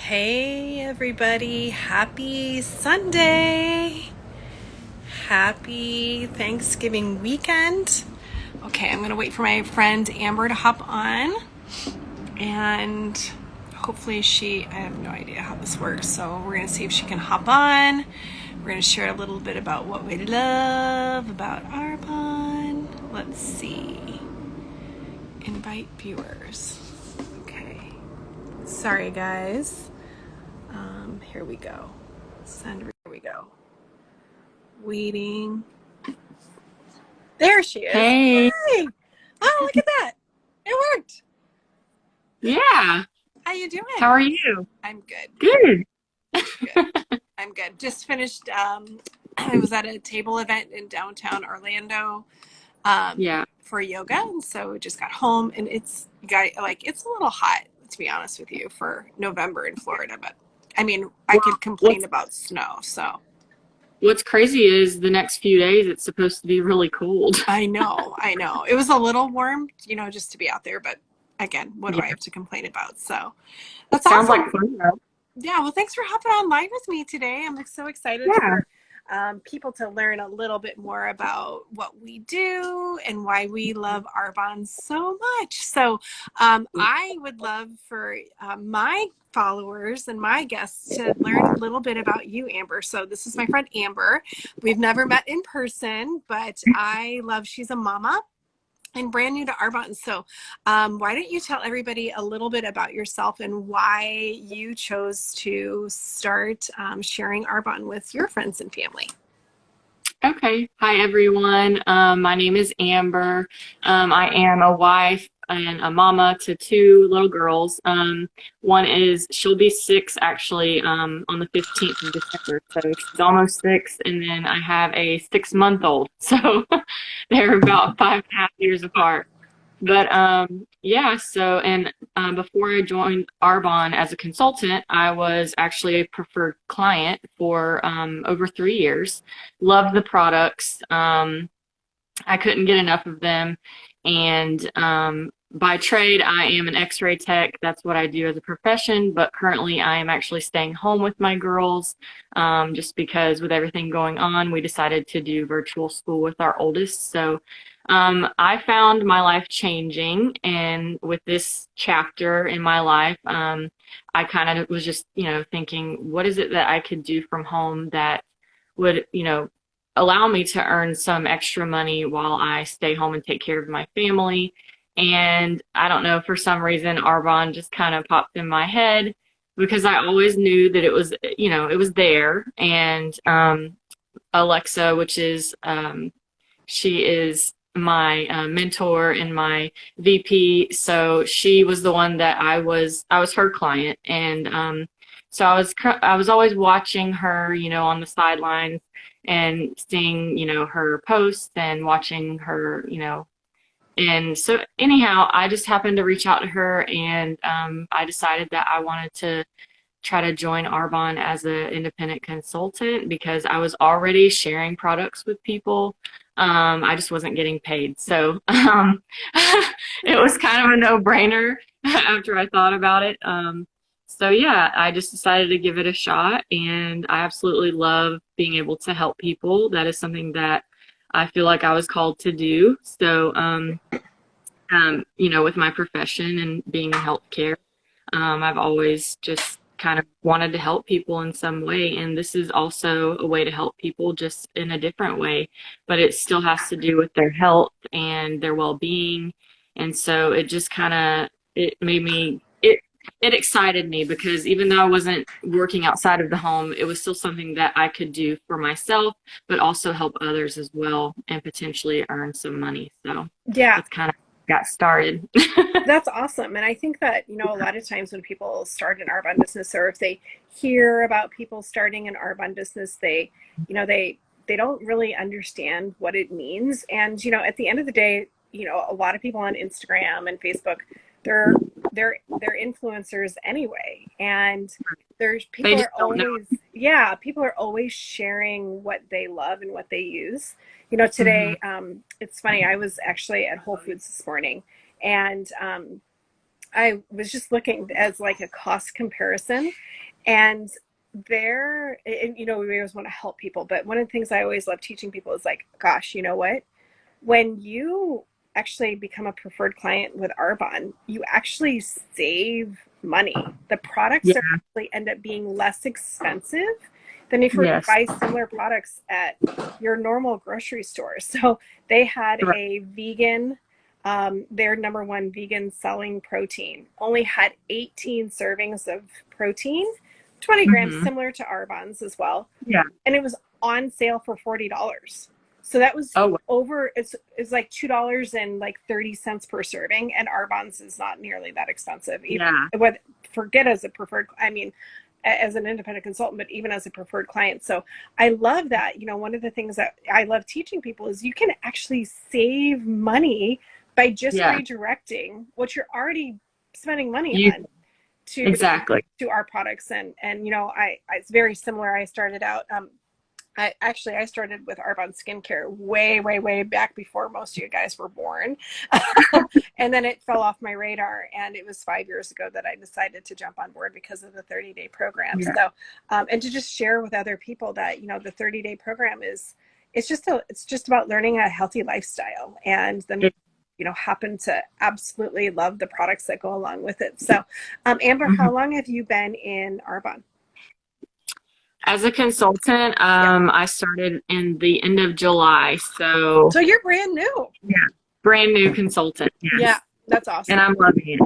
Hey everybody, happy Sunday. Happy Thanksgiving weekend. Okay, I'm gonna wait for my friend Amber to hop on and hopefully I have no idea how this works, so we're gonna see if she can hop on. We're gonna share a little bit about what we love about Arbonne. Let's see. Invite viewers. Okay. Sorry guys. Here we go. Here we go. Waiting. There she is. Hey, Hi. Oh, look at that. It worked. yeah. How you How doing? are you? I'm good. Good. I'm good. I'm good. Just finished. I was at a table event in downtown Orlando Yeah. for yoga, and so just got home, and it's a little hot, to be honest with you, for November in Florida. But I mean, I Well, could complain what's about snow, so. what's crazy is the next few days it's supposed to be really cold. I know, I know. It was a little warm, just to be out there, but again, what do I Yeah. have to complain about? So that's Sounds like awesome. fun though. Yeah, well, thanks for hopping on live with me today. I'm so excited Yeah. for people to learn a little bit more about what we do and why we love Arbonne so much. So I would love for my followers and my guests to learn a little bit about you, Amber. So this is my friend Amber. We've never met in person, but she's a mama and brand new to Arbonne. So why don't you tell everybody a little bit about yourself and why you chose to start sharing Arbonne with your friends and family? Okay. Hi, everyone. My name is Amber. I am a wife and a mama to two little girls. She'll be 6 actually, on the 15th of December. So she's almost 6. And then I have a 6-month-old. So they're about 5.5 years apart. But yeah, so and before I joined Arbonne as a consultant, I was actually a preferred client for over 3 years. Loved the products. I couldn't get enough of them. And by trade, I am an x-ray tech. That's what I do as a profession. But currently, I am actually staying home with my girls just because with everything going on, we decided to do virtual school with our oldest. So I found my life changing. And with this chapter in my life, I kind of was just, thinking, what is it that I could do from home that would, allow me to earn some extra money while I stay home and take care of my family. And I don't know, for some reason, Arbonne just kind of popped in my head because I always knew that it was there. And Alexa, which is, she is my mentor and my VP. So she was the one that I was her client. And so I was always watching her, on the sidelines and seeing, her posts and watching her, and so anyhow, I just happened to reach out to her and I decided that I wanted to try to join Arbonne as an independent consultant because I was already sharing products with people. I just wasn't getting paid. So it was kind of a no-brainer after I thought about it. So yeah, I just decided to give it a shot, and I absolutely love being able to help people. That is something that I feel like I was called to do. So, with my profession and being in healthcare, I've always just kind of wanted to help people in some way, and this is also a way to help people just in a different way, but it still has to do with their health and their well-being. And so it just kind of it made me it excited me because even though I wasn't working outside of the home, it was still something that I could do for myself, but also help others as well and potentially earn some money. So Yeah, that's kind of got started. that's awesome. And I think that, a lot of times when people start an Arbonne business, or if they hear about people starting an Arbonne business, they don't really understand what it means. And, at the end of the day, a lot of people on Instagram and Facebook, they're they're influencers anyway. And there's They people just are don't know. always people are always sharing what they love and what they use. Hmm. Today, it's funny, I was actually at Whole Foods this morning, and I was just looking as like a cost comparison, and you know, we always want to help people, but one of the things I always love teaching people is like, gosh, you know what? When you actually become a preferred client with Arbonne, you actually save money. The products Yeah. are actually end up being less expensive than if you were to Yes. buy similar products at your normal grocery store. So they had Right. a vegan, their number one vegan selling protein, only had 18 servings of protein, 20 grams, Hmm. similar to Arbonne's as well. Yeah. And it was on sale for $40. So that was Oh, over, it's like $2.30 per serving, and Arbonne's is not nearly that expensive. yeah. Forget as a preferred, I mean, as an independent consultant, but even as a preferred client. So I love that. You know, one of the things that I love teaching people is you can actually save money by just Yeah. redirecting what you're already spending money You on to exactly. our products. And you know, it's very similar. I started out, I started with Arbonne skincare way back before most of you guys were born. And then it fell off my radar, and it was 5 years ago that I decided to jump on board because of the 30-day program. Yeah. So and to just share with other people that, you know, the 30-day program is, it's just about learning a healthy lifestyle, and then, you know, happen to absolutely love the products that go along with it. So Amber, Mhm. how long have you been in Arbonne? As a consultant, Yeah. I started in the end of July, so So you're brand new. yeah, brand new consultant, Yeah, yes, that's and awesome. I'm loving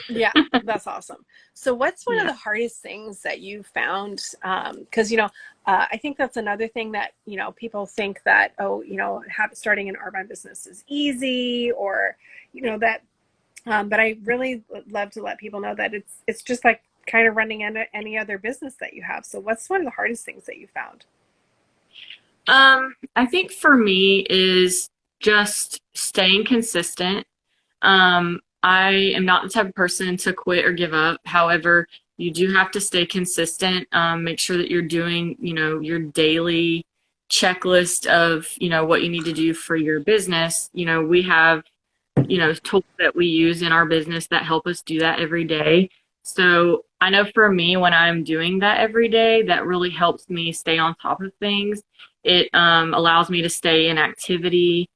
Yeah, that's awesome. So, what's one of it. the hardest things that you found? Because, you know, I think that's another thing that, you know, people think that, oh, you know, starting an Arbonne business is easy, or, you know, that. But I really love to let people know that it's just like kind of running any other business that you have. So, what's one of the hardest things that you found? I think for me is just staying consistent. I am not the type of person to quit or give up. However, you do have to stay consistent. Make sure that you're doing, you know, your daily checklist of, you know, what you need to do for your business. You know, we have, you know, tools that we use in our business that help us do that every day. So I know for me, when I'm doing that every day, that really helps me stay on top of things. It allows me to stay in activity,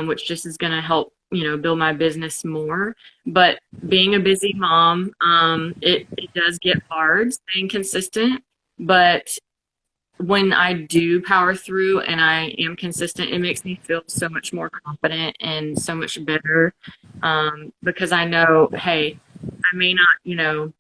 which just is going to help, you know, build my business more. But being a busy mom, it does get hard staying consistent. But when I do power through and I am consistent, it makes me feel so much more confident and so much better, because I know, hey, I may not, you know,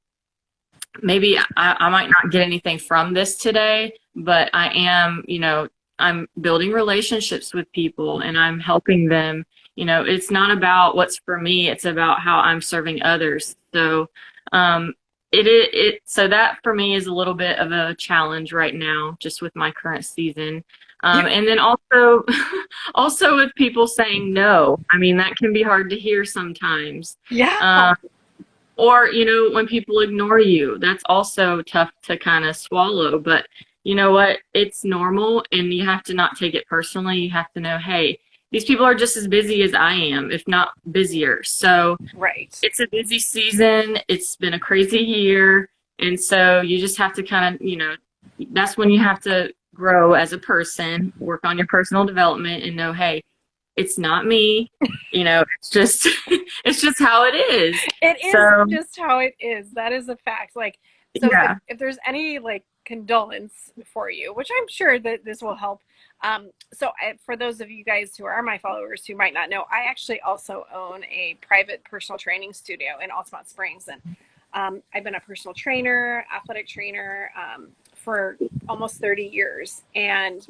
maybe I might not get anything from this today, but I am, you know, I'm building relationships with people and I'm helping them. You know, it's not about what's for me, it's about how I'm serving others. So, so that for me is a little bit of a challenge right now, just with my current season. You, And then also, also with people saying no. I mean, that can be hard to hear sometimes. yeah. Um, or, you know, when people ignore you, that's also tough to kind of swallow. But you know what? It's normal and you have to not take it personally. You have to know, hey, these people are just as busy as I am, if not busier. So Right. it's a busy season. It's been a crazy year. And so you just have to kind of, you know, that's when you have to grow as a person, work on your personal development and know, hey, it's not me. You know, it's just it's just how it is. It is So just how it is. That is a fact. Like, so yeah. if there's any like condolence for you, which I'm sure that this will help. For those of you guys who are my followers who might not know, I actually also own a private personal training studio in Altamont Springs, and I've been a personal trainer, athletic trainer, for almost 30 years. And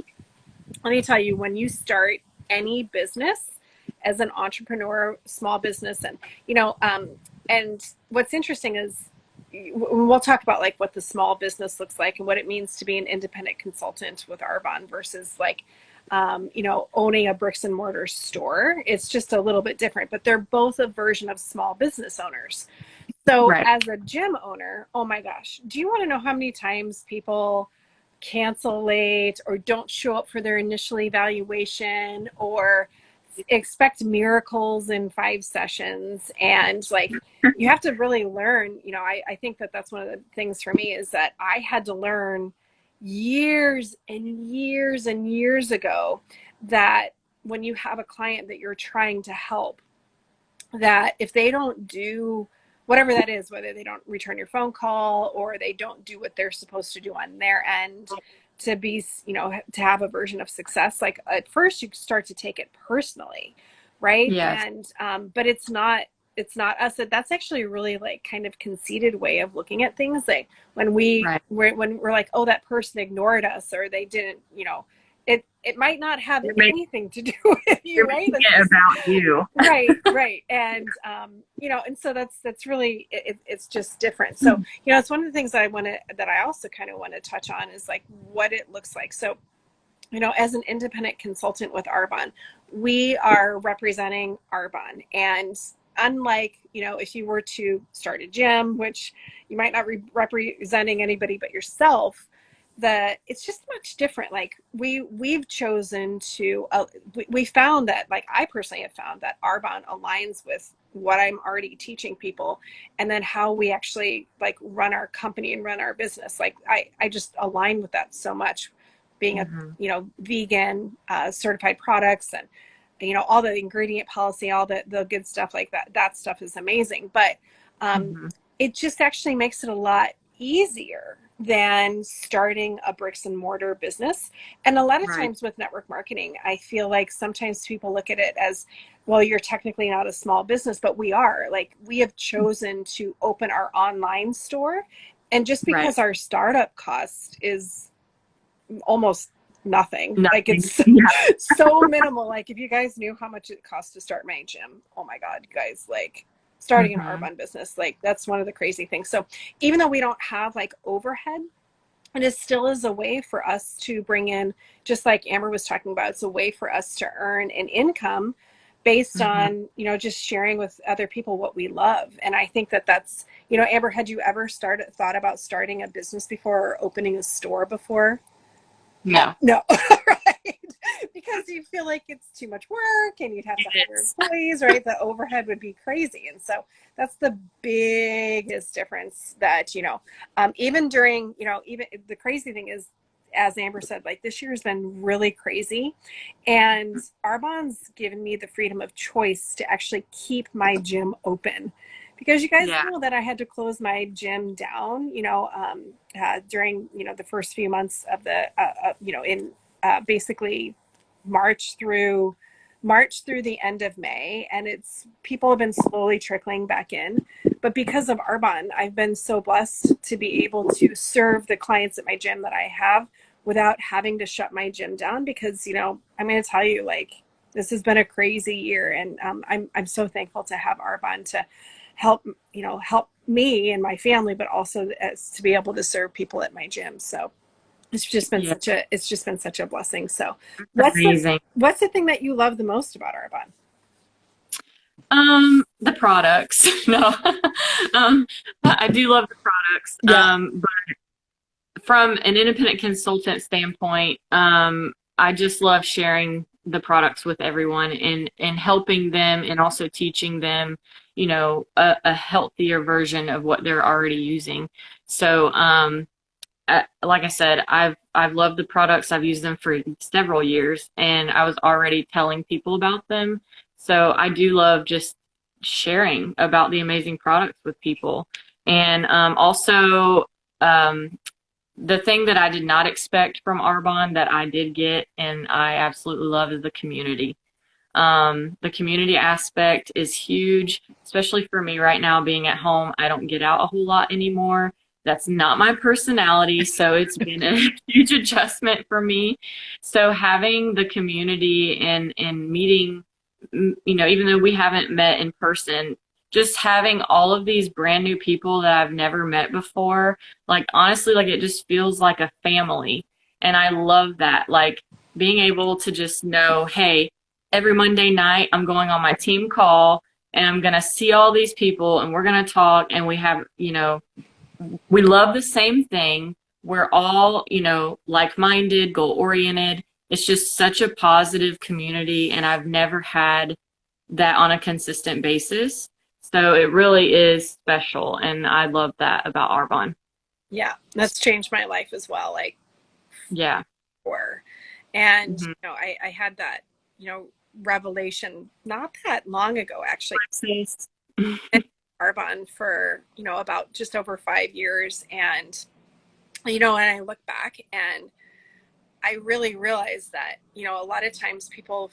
let me tell you, when you start any business as an entrepreneur, small business, and you know, and what's interesting is we'll talk about like what the small business looks like and what it means to be an independent consultant with Arbonne versus like, you know, owning a bricks and mortar store. It's just a little bit different, but they're both a version of small business owners. So Right. as a gym owner, oh my gosh, do you want to know how many times people cancel late or don't show up for their initial evaluation or expect miracles in 5 sessions, and like you have to really learn. I think that that's one of the things for me is that I had to learn years and years and years ago that when you have a client that you're trying to help, that if they don't do whatever that is, whether they don't return your phone call or they don't do what they're supposed to do on their end to be, to have a version of success, like at first you start to take it personally, right? Yes. And but it's not us. That's actually a really like kind of conceited way of looking at things. Like when Right. we're like, oh, that person ignored us or they didn't, it might not have You're anything to do with you, you're right? making it about you. Right. And and so that's really it's just different. So it's one of the things that I also kind of want to touch on is like what it looks like. So as an independent consultant with Arbonne, we are representing Arbonne. And unlike, if you were to start a gym, which you might not be representing anybody but yourself, that it's just much different. Like we've chosen to, we found that, like I personally have found that Arbonne aligns with what I'm already teaching people, and then how we actually like run our company and run our business. Like I just align with that so much, being a vegan certified products, and all the ingredient policy, all the good stuff like that stuff is amazing. But it just actually makes it a lot easier than starting a bricks and mortar business. And a lot of times with network marketing, I feel like sometimes people look at it as, well, you're technically not a small business, but we are. Like we have chosen to open our online store, and just because our startup cost is almost nothing. Like it's so minimal. Like if you guys knew how much it costs to start my gym, oh my God, you guys, like starting an Arbonne business, like that's one of the crazy things. So even though we don't have like overhead, it still is a way for us to bring in, just like Amber was talking about, it's a way for us to earn an income based on, just sharing with other people what we love. And I think that that's, Amber, had you ever thought about starting a business before or opening a store before? No. Right. Because you feel like it's too much work and you'd have to hire employees, right? The overhead would be crazy. And so that's the biggest difference that, even during, even the crazy thing is, as Amber said, like this year has been really crazy, and Arbonne's given me the freedom of choice to actually keep my gym open. Because you guys know that I had to close my gym down, during, the first few months of the, in basically March through the end of May. And people have been slowly trickling back in. But because of Arbonne, I've been so blessed to be able to serve the clients at my gym that I have without having to shut my gym down. Because, I'm going to tell you, like, this has been a crazy year. And I'm so thankful to have Arbonne to help me and my family, but also to be able to serve people at my gym. So it's just been such a blessing. So what's the thing that you love the most about Arbonne? The products. No. I do love the products. But from an independent consultant standpoint, I just love sharing the products with everyone and helping them, and also teaching them, a healthier version of what they're already using. So, like I said, I've loved the products. I've used them for several years, and I was already telling people about them. So I do love just sharing about the amazing products with people. And also, the thing that I did not expect from Arbonne that I did get and I absolutely love is the community. The community aspect is huge, especially for me right now being at home. I don't get out a whole lot anymore. That's not my personality, so it's been a huge adjustment for me. So having the community and meeting, even though we haven't met in person, just having all of these brand new people that I've never met before, like honestly, like it just feels like a family. And I love that. Like being able to just know, hey, every Monday night I'm going on my team call and I'm going to see all these people and we're going to talk, and we have, we love the same thing. We're all, like-minded, goal-oriented, it's just such a positive community, and I've never had that on a consistent basis. So it really is special, and I love that about Arbonne. Yeah, that's changed my life as well. Like, Yeah. for, and Mm-hmm. I had that, revelation not that long ago, actually. And Arbonne for about just over 5 years, and and I look back and I really realized that a lot of times people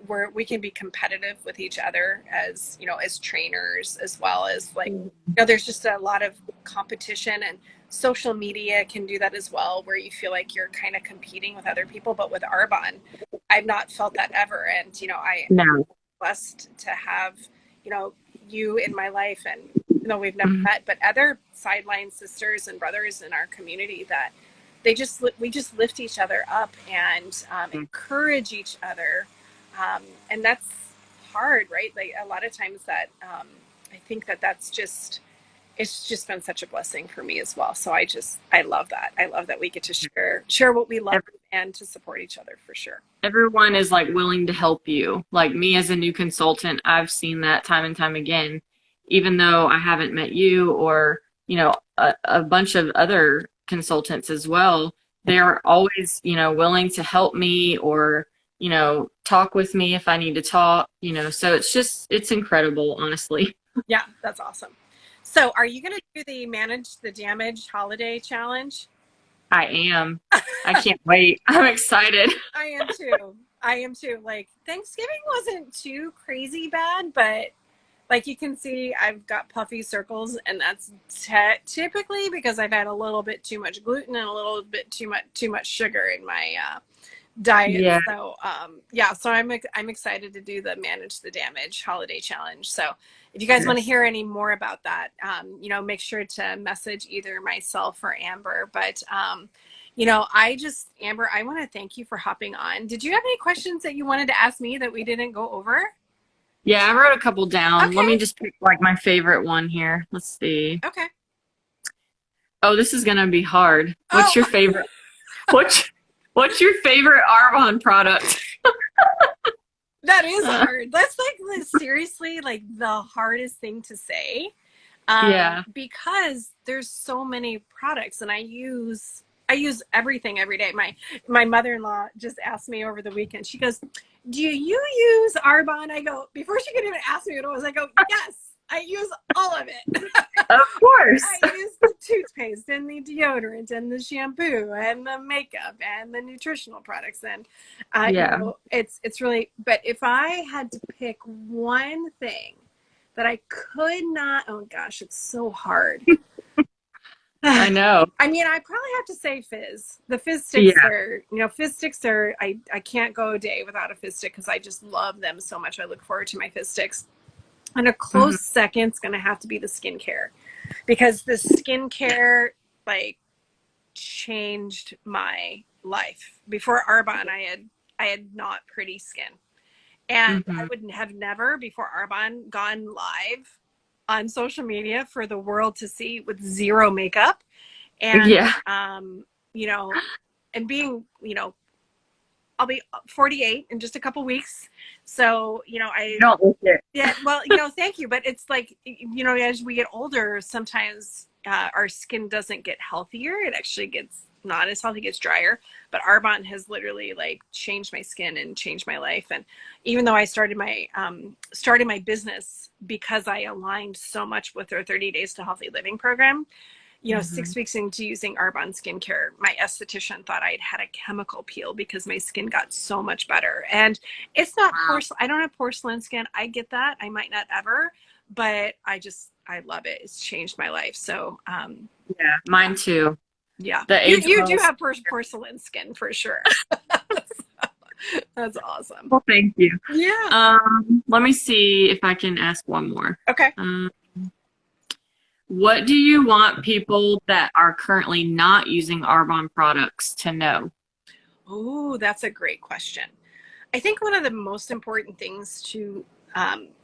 where we can be competitive with each other as as trainers, as well as like there's just a lot of competition, and social media can do that as well, where you feel like you're kind of competing with other people. But with Arbonne, I've not felt that ever, and I'm No. blessed to have you in my life, and we've never Mhm. met, but other sideline sisters and brothers in our community that we just lift each other up and encourage each other, and that's hard, right? Like a lot of times that I think that that's just it's just been such a blessing for me as well. So I love that. I love that we get to share what we love and to support each other, for sure. Everyone is like willing to help you. Like me as a new consultant, I've seen that time and time again. Even though I haven't met you or, a bunch of other consultants as well, they're always, willing to help me or, talk with me if I need to talk, so it's incredible, honestly. Yeah, that's awesome. So are you going to do the Manage the Damage holiday challenge? I am. I can't wait. I'm excited. I am too. I am too. Like, Thanksgiving wasn't too crazy bad, but like you can see, I've got puffy circles, and that's typically because I've had a little bit too much gluten and a little bit too much sugar in my diet. Yeah. So yeah, so I'm excited to do the Manage the Damage holiday challenge. So if you guys want to Yes. hear any more about that, make sure to message either myself or Amber. But Amber, I want to thank you for hopping on. Did you have any questions that you wanted to ask me that we didn't go over? Yeah, I wrote a couple down. Let Okay. me just pick like my favorite one here. Let's see. Okay. Oh, this is gonna be hard. Oh, What's your favorite? What's what's your favorite Arbonne product? that is hard. That's like seriously like the hardest thing to say, Yeah. because there's so many products, and I use everything every day. My mother-in-law just asked me over the weekend. She goes, "Do you use Arbonne?" I go, before she could even ask me what it was, I go, "Yes, I use all of it." Of course. I use the toothpaste and the deodorant and the shampoo and the makeup and the nutritional products, and Yeah. it's really. But if I had to pick one thing that I could not, oh gosh, it's so hard. I know. I mean, I probably have to say fizz. The fizz sticks Yeah. are, fizz sticks are, I can't go a day without a fizz stick because I just love them so much. I look forward to my fizz sticks. And a Hmm. close second's going to have to be the skincare, because the skincare, like, changed my life. Before Arbonne, I had not pretty skin. And I Hmm. would have never, before Arbonne, gone live on social media for the world to see with zero makeup. And, Yeah. you know, and being, I'll be 48 in just a couple weeks. So, You don't look it. yeah, well, thank you. But it's like, as we get older, sometimes our skin doesn't get healthier. It actually gets not as healthy, gets drier. But Arbonne has literally like changed my skin and changed my life. And even though I started my business because I aligned so much with their 30 Days to Healthy Living program, Hmm. 6 weeks into using Arbonne skincare, my esthetician thought I'd had a chemical peel because my skin got so much better. And it's not Wow. porcelain. I don't have porcelain skin. I get that. I might not ever, but I love it. It's changed my life. So, Yeah. Mine too. yeah, The you, age you well. do have porcelain skin for sure. That's awesome. Well, thank you. Yeah. Let me see if I can ask one more. Okay. What do you want people that are currently not using Arbonne products to know? Oh, that's a great question. I think one of the most important things to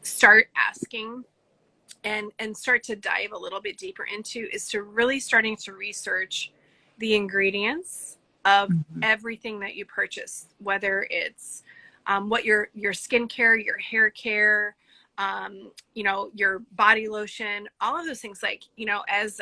start asking and start to dive a little bit deeper into is to really starting to research the ingredients of Mhm. everything that you purchase, whether it's what your skincare, your hair care, you know, your body lotion, all of those things. Like, you know, as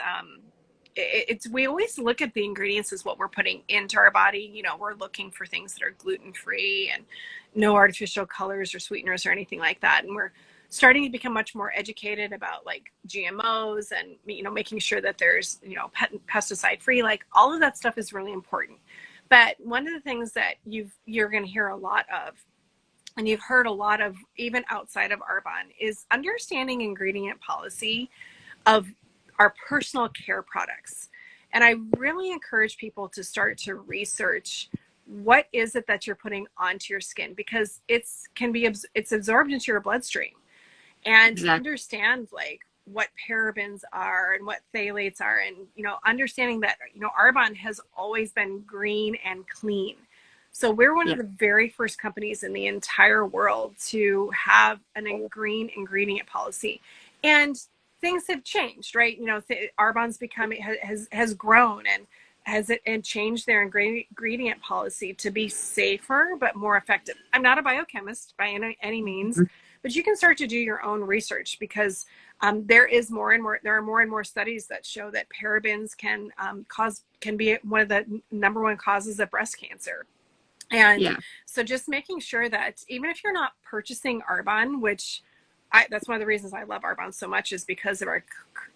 it's we always look at the ingredients as what we're putting into our body. You know, we're looking for things that are gluten free and no artificial colors or sweeteners or anything like that. And we're starting to become much more educated about like GMOs and, you know, making sure that there's, you know, pesticide free. Like all of that stuff is really important. But one of the things that you're going to hear a lot of, and you've heard a lot of even outside of Arbonne, is understanding ingredient policy of our personal care products. And I really encourage people to start to research what is it that you're putting onto your skin, because it's absorbed into your bloodstream, and to Exactly. understand like what parabens are and what phthalates are, and, you know, understanding that, you know, Arbonne has always been green and clean. So we're one Yeah. of the very first companies in the entire world to have a green ingredient policy. And things have changed, right? You know, Arbonne's has grown and and changed their ingredient policy to be safer but more effective. I'm not a biochemist by any means, Mhm. but you can start to do your own research, because there are more and more studies that show that parabens can be one of the number one causes of breast cancer. And Yeah. so just making sure that even if you're not purchasing Arbonne, which that's one of the reasons I love Arbonne so much, is because of our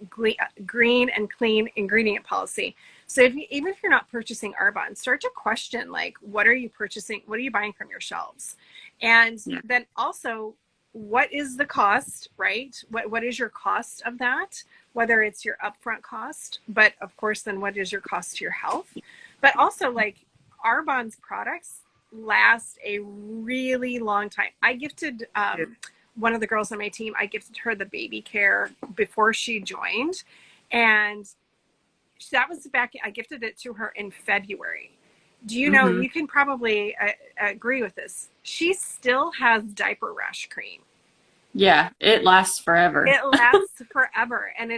green and clean ingredient policy. So even if you're not purchasing Arbonne, start to question, like, what are you purchasing? What are you buying from your shelves? And Yeah. then also, what is the cost, right? What is your cost of that? Whether it's your upfront cost, but of course, then what is your cost to your health? But also, like, Arbonne's products last a really long time. I gifted one of the girls on my team, I gifted her the baby care before she joined. And that was I gifted it to her in February. Do you know, Hmm. you can probably agree with this. She still has diaper rash cream. Yeah. It lasts forever. It lasts forever. And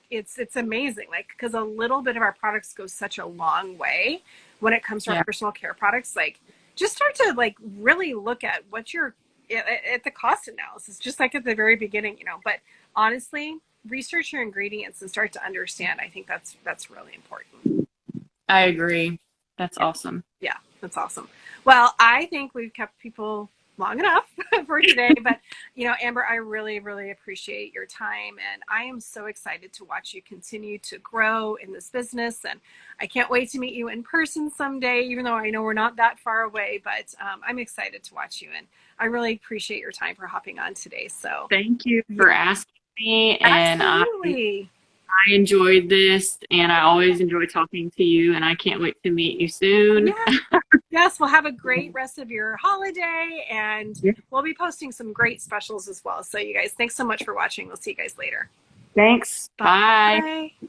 it's amazing. Like, because a little bit of our products go such a long way when it comes to our Yeah. personal care products. Like, just start to like really look at what your at the cost analysis, just like at the very beginning, you know. But honestly, research your ingredients and start to understand. I think that's really important. I agree. That's Yeah. awesome. Yeah, that's awesome. Well, I think we've kept people long enough for today, but, you know, Amber, I really, really appreciate your time, and I am so excited to watch you continue to grow in this business, and I can't wait to meet you in person someday, even though I know we're not that far away, but I'm excited to watch you, and I really appreciate your time for hopping on today. So, Thank you yeah, for asking me, and absolutely. I enjoyed this, and I always enjoy talking to you, and I can't wait to meet you soon. Yeah. Yes, we'll have a great rest of your holiday, and Yeah. we'll be posting some great specials as well. So, you guys, thanks so much for watching. We'll see you guys later. Thanks. Bye. Bye.